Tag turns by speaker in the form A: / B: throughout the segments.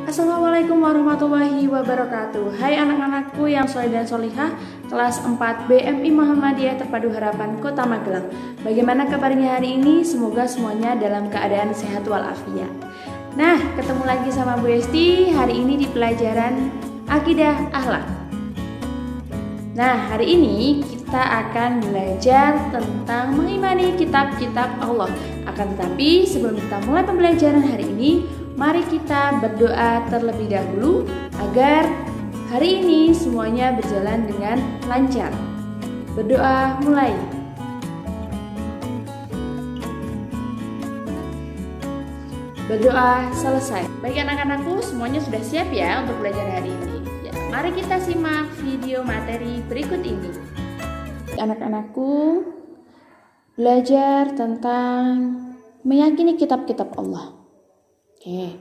A: Assalamualaikum warahmatullahi wabarakatuh. Hai anak-anakku yang soleh dan solihah, kelas 4 BMI Muhammadiyah Terpadu Harapan Kota Magelang. Bagaimana kabarnya hari ini? Semoga semuanya dalam keadaan sehat walafiat. Nah, ketemu lagi sama Bu Esti hari ini di pelajaran Akidah Akhlak. Nah, hari ini kita akan belajar tentang mengimani kitab-kitab Allah. Akan tetapi sebelum kita mulai pembelajaran hari ini, mari kita berdoa terlebih dahulu agar hari ini semuanya berjalan dengan lancar. Berdoa mulai. Berdoa selesai. Baik anak-anakku, semuanya sudah siap ya untuk belajar hari ini. Ya, mari kita simak video materi berikut ini. Anak-anakku, belajar tentang meyakini kitab-kitab Allah. Oke,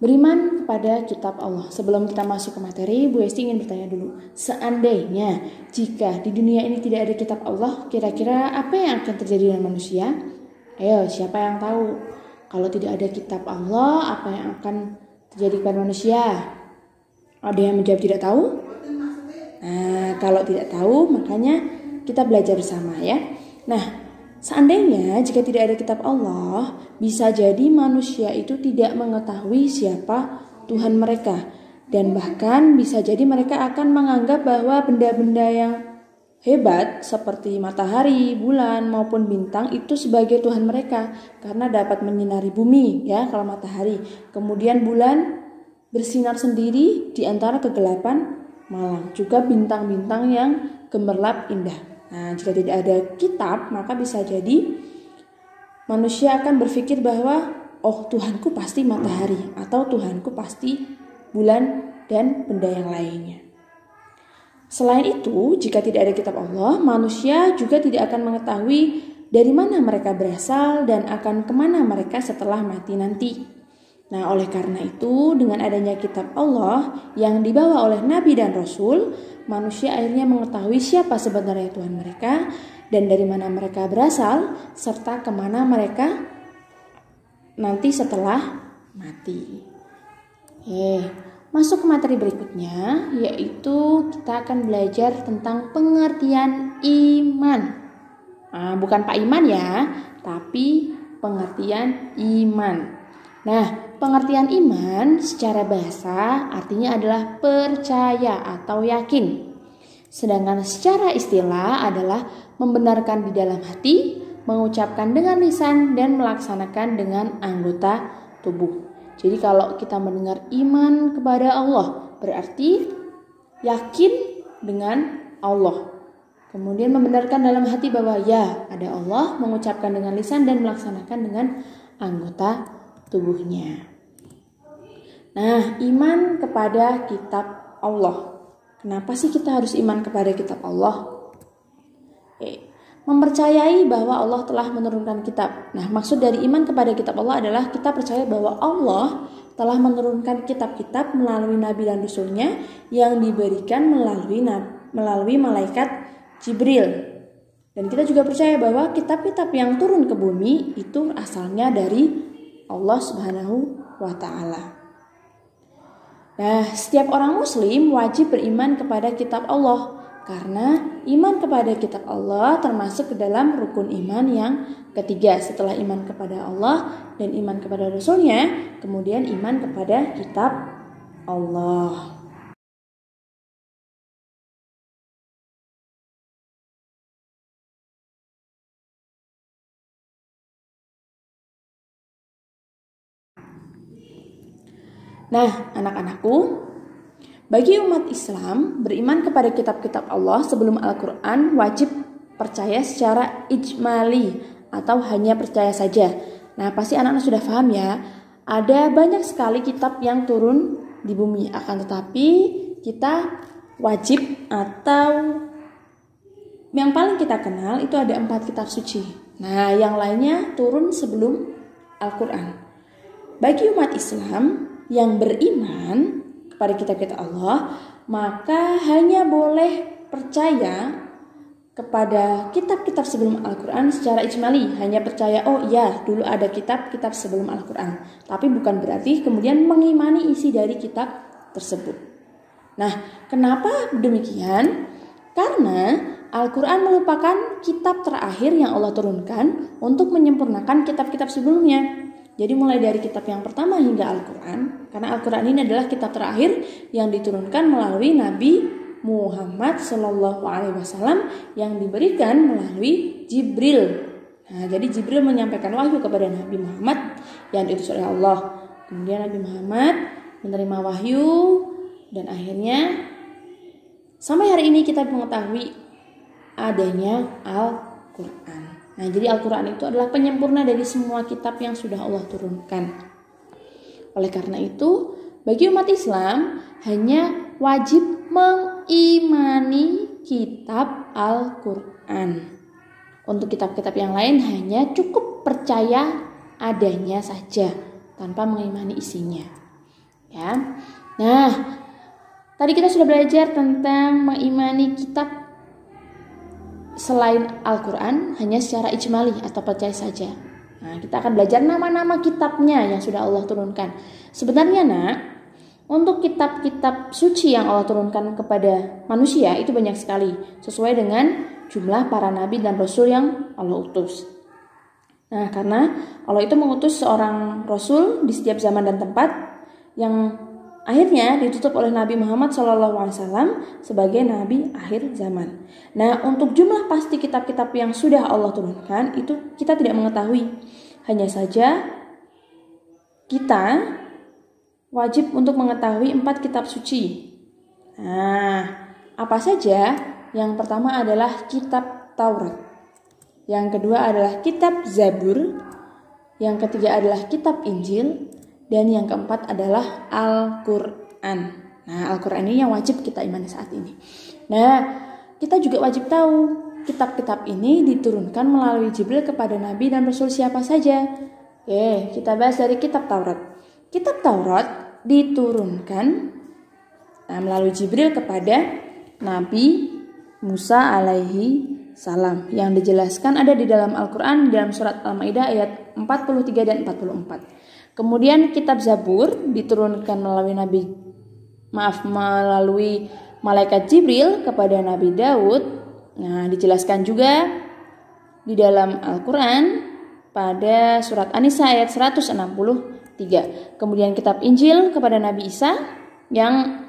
A: beriman kepada kitab Allah. Sebelum kita masuk ke materi, Bu Esti ingin bertanya dulu. Seandainya jika di dunia ini tidak ada kitab Allah, kira-kira apa yang akan terjadi dengan manusia? Ayo, siapa yang tahu? Kalau tidak ada kitab Allah, apa yang akan terjadi kepada manusia? Ada yang menjawab tidak tahu? Nah, kalau tidak tahu, makanya kita belajar bersama ya. Nah, seandainya jika tidak ada kitab Allah, bisa jadi manusia itu tidak mengetahui siapa Tuhan mereka. Dan bahkan bisa jadi mereka akan menganggap bahwa benda-benda yang hebat seperti matahari, bulan maupun bintang itu sebagai Tuhan mereka. Karena dapat menyinari bumi ya kalau matahari. Kemudian bulan bersinar sendiri di antara kegelapan malam. Juga bintang-bintang yang gemerlap indah. Nah, jika tidak ada kitab, maka bisa jadi manusia akan berpikir bahwa oh, Tuhanku pasti matahari atau Tuhanku pasti bulan dan benda yang lainnya. Selain itu, jika tidak ada kitab Allah, manusia juga tidak akan mengetahui dari mana mereka berasal dan akan kemana mereka setelah mati nanti. Nah, oleh karena itu, dengan adanya kitab Allah yang dibawa oleh Nabi dan Rasul, manusia akhirnya mengetahui siapa sebenarnya Tuhan mereka dan dari mana mereka berasal, serta kemana mereka nanti setelah mati. Masuk ke materi berikutnya, yaitu kita akan belajar tentang pengertian iman. Nah, bukan Pak Iman ya, tapi pengertian iman. Nah, pengertian iman secara bahasa artinya adalah percaya atau yakin. Sedangkan secara istilah adalah membenarkan di dalam hati, mengucapkan dengan lisan, dan melaksanakan dengan anggota tubuh. Jadi kalau kita mendengar iman kepada Allah, berarti yakin dengan Allah. Kemudian membenarkan dalam hati bahwa ya ada Allah, mengucapkan dengan lisan dan melaksanakan dengan anggota tubuhnya. Nah, iman kepada kitab Allah. Kenapa sih kita harus iman kepada kitab Allah? Mempercayai bahwa Allah telah menurunkan kitab. Nah, maksud dari iman kepada kitab Allah adalah kita percaya bahwa Allah telah menurunkan kitab-kitab melalui Nabi dan Rasulnya yang diberikan melalui malaikat Jibril. Dan kita juga percaya bahwa kitab-kitab yang turun ke bumi itu asalnya dari Allah Subhanahu wa Ta'ala. Nah, setiap orang muslim wajib beriman kepada kitab Allah. Karena iman kepada kitab Allah termasuk ke dalam rukun iman yang ketiga. Setelah iman kepada Allah dan iman kepada Rasulnya, kemudian iman kepada kitab Allah. Nah, anak-anakku, bagi umat Islam, beriman kepada kitab-kitab Allah sebelum Al-Quran wajib percaya secara ijmali atau hanya percaya saja. Nah, pasti anak-anak sudah paham ya. Ada banyak sekali kitab yang turun di bumi. Akan tetapi kita wajib atau yang paling kita kenal itu ada 4 kitab suci. Nah, yang lainnya turun sebelum Al-Quran. Bagi umat Islam yang beriman pada kitab-kitab Allah, maka hanya boleh percaya kepada kitab-kitab sebelum Al-Quran secara ijmali, hanya percaya oh iya dulu ada kitab-kitab sebelum Al-Quran, tapi bukan berarti kemudian mengimani isi dari kitab tersebut. Nah, kenapa demikian? Karena Al-Quran merupakan kitab terakhir yang Allah turunkan untuk menyempurnakan kitab-kitab sebelumnya. Jadi mulai dari kitab yang pertama hingga Al-Quran, karena Al-Quran ini adalah kitab terakhir yang diturunkan melalui Nabi Muhammad Shallallahu Alaihi Wasallam yang diberikan melalui Jibril. Nah, jadi Jibril menyampaikan wahyu kepada Nabi Muhammad yang diutus oleh Allah. Kemudian Nabi Muhammad menerima wahyu dan akhirnya sampai hari ini kita mengetahui adanya Al-Quran. Nah, jadi Al-Quran itu adalah penyempurna dari semua kitab yang sudah Allah turunkan. Oleh karena itu, bagi umat Islam hanya wajib mengimani kitab Al-Quran. Untuk kitab-kitab yang lain hanya cukup percaya adanya saja tanpa mengimani isinya. Ya. Nah, tadi kita sudah belajar tentang mengimani kitab selain Al-Quran hanya secara ijmali atau percaya saja. Nah, kita akan belajar nama-nama kitabnya yang sudah Allah turunkan. Sebenarnya untuk kitab-kitab suci yang Allah turunkan kepada manusia itu banyak sekali, sesuai dengan jumlah para nabi dan rasul yang Allah utus. Nah, karena Allah itu mengutus seorang rasul di setiap zaman dan tempat yang akhirnya ditutup oleh Nabi Muhammad SAW sebagai nabi akhir zaman. Nah, untuk jumlah pasti kitab-kitab yang sudah Allah turunkan itu kita tidak mengetahui. Hanya saja kita wajib untuk mengetahui 4 kitab suci. Nah, apa saja? Yang pertama adalah kitab Taurat. Yang kedua adalah kitab Zabur. Yang ketiga adalah kitab Injil. Dan yang keempat adalah Al-Quran. Nah, Al-Quran ini yang wajib kita imani saat ini. Nah, kita juga wajib tahu kitab-kitab ini diturunkan melalui Jibril kepada Nabi dan Rasul siapa saja. Oke, kita bahas dari kitab Taurat. Kitab Taurat diturunkan melalui Jibril kepada Nabi Musa alaihi salam. Yang dijelaskan ada di dalam Al-Quran dalam surat Al-Maidah ayat 43 dan 44. Kemudian kitab Zabur diturunkan melalui malaikat Jibril kepada Nabi Daud. Nah, dijelaskan juga di dalam Al-Quran pada surat An-Nisa ayat 163. Kemudian kitab Injil kepada Nabi Isa yang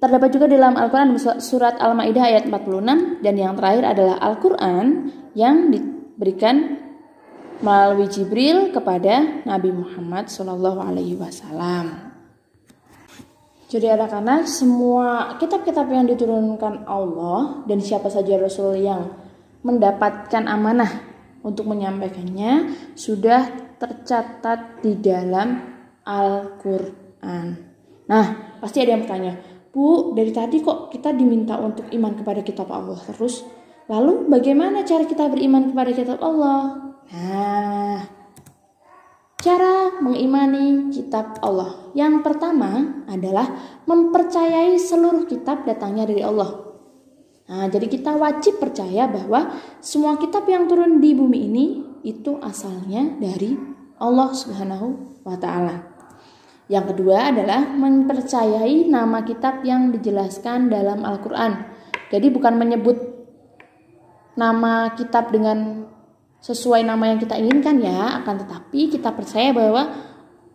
A: terdapat juga dalam Al-Quran surat Al-Maidah ayat 46. Dan yang terakhir adalah Al-Quran yang diberikan melalui Jibril kepada Nabi Muhammad SAW. Jadi anak-anak, semua kitab-kitab yang diturunkan Allah dan siapa saja Rasul yang mendapatkan amanah untuk menyampaikannya sudah tercatat di dalam Al-Quran. Nah, pasti ada yang bertanya, Bu, dari tadi kok kita diminta untuk iman kepada kitab Allah terus? Lalu bagaimana cara kita beriman kepada kitab Allah? Nah, cara mengimani kitab Allah yang pertama adalah mempercayai seluruh kitab datangnya dari Allah. Nah, jadi kita wajib percaya bahwa semua kitab yang turun di bumi ini itu asalnya dari Allah Subhanahu wa Ta'ala. Yang kedua adalah mempercayai nama kitab yang dijelaskan dalam Al-Quran. Jadi bukan menyebut nama kitab dengan sesuai nama yang kita inginkan ya, akan tetapi kita percaya bahwa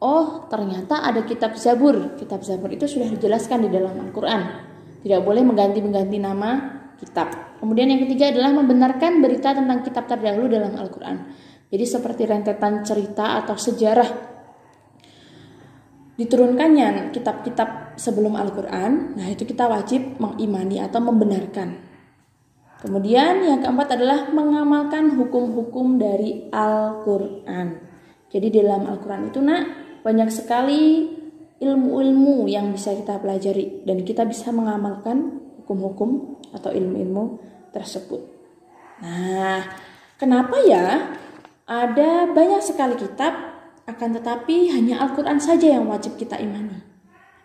A: oh ternyata ada kitab Zabur. Kitab Zabur itu sudah dijelaskan di dalam Al-Quran. Tidak boleh mengganti-mengganti nama kitab. Kemudian yang ketiga adalah membenarkan berita tentang kitab terdahulu dalam Al-Quran. Jadi seperti rentetan cerita atau sejarah diturunkannya kitab-kitab sebelum Al-Quran. Nah, itu kita wajib mengimani atau membenarkan. Kemudian yang keempat adalah mengamalkan hukum-hukum dari Al-Quran. Jadi dalam Al-Quran itu banyak sekali ilmu-ilmu yang bisa kita pelajari dan kita bisa mengamalkan hukum-hukum atau ilmu-ilmu tersebut. Nah, kenapa ya ada banyak sekali kitab akan tetapi hanya Al-Quran saja yang wajib kita imani?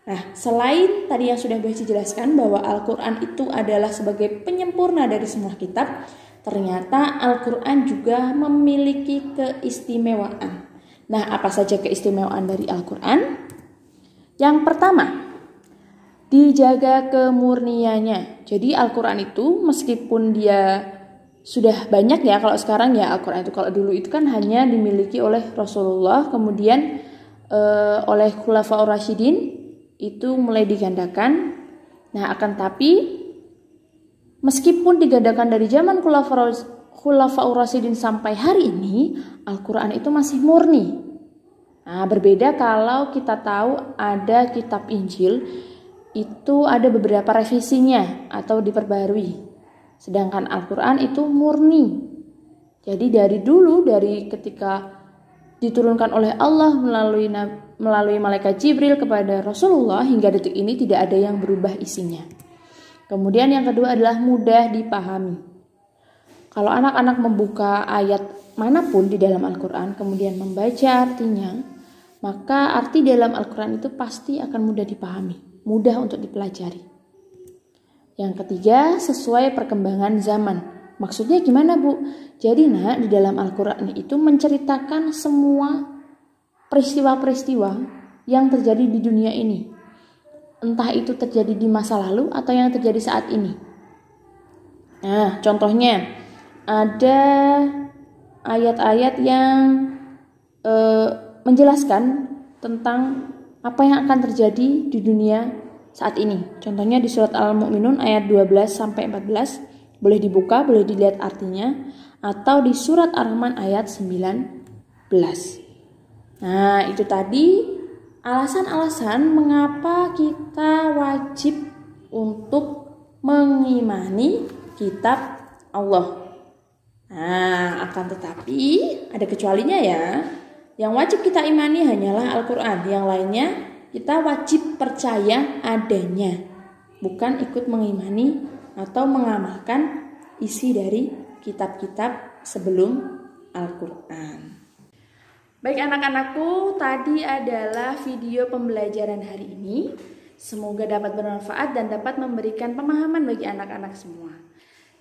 A: Nah, selain tadi yang sudah Beci jelaskan bahwa Al-Quran itu adalah sebagai penyempurna dari semua kitab, ternyata Al-Quran juga memiliki keistimewaan. Nah, apa saja keistimewaan dari Al-Quran? Yang pertama, dijaga kemurniannya. Jadi Al-Quran itu meskipun dia sudah banyak ya, kalau sekarang ya Al-Quran itu, kalau dulu itu kan hanya dimiliki oleh Rasulullah, kemudian oleh Khulafaur Rasyidin itu mulai digandakan. Nah, akan tapi meskipun digandakan dari zaman Khulafaur Rasyidin sampai hari ini, Al-Quran itu masih murni. Nah, berbeda kalau kita tahu ada kitab Injil, itu ada beberapa revisinya atau diperbarui. Sedangkan Al-Quran itu murni. Jadi dari dulu, dari ketika diturunkan oleh Allah melalui malaikat Jibril kepada Rasulullah hingga detik ini tidak ada yang berubah isinya. Kemudian yang kedua adalah mudah dipahami. Kalau anak-anak membuka ayat manapun di dalam Al-Quran kemudian membaca artinya, maka arti dalam Al-Quran itu pasti akan mudah dipahami, mudah untuk dipelajari. Yang ketiga, sesuai perkembangan zaman. Maksudnya gimana, Bu? Jadi di dalam Al-Quran itu menceritakan semua peristiwa-peristiwa yang terjadi di dunia ini. Entah itu terjadi di masa lalu atau yang terjadi saat ini. Nah, contohnya ada ayat-ayat yang menjelaskan tentang apa yang akan terjadi di dunia saat ini. Contohnya di surat Al-Mu'minun ayat 12-14. Boleh dibuka, boleh dilihat artinya. Atau di surat Ar-Rahman ayat 19. Nah, itu tadi alasan-alasan mengapa kita wajib untuk mengimani kitab Allah. Nah, akan tetapi ada kecualinya ya. Yang wajib kita imani hanyalah Al-Quran. Yang lainnya kita wajib percaya adanya, bukan ikut mengimani atau mengamalkan isi dari kitab-kitab sebelum Al-Quran. Baik anak-anakku, tadi adalah video pembelajaran hari ini. Semoga dapat bermanfaat dan dapat memberikan pemahaman bagi anak-anak semua.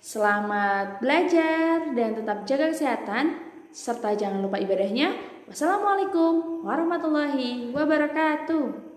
A: Selamat belajar dan tetap jaga kesehatan, serta jangan lupa ibadahnya. Wassalamualaikum warahmatullahi wabarakatuh.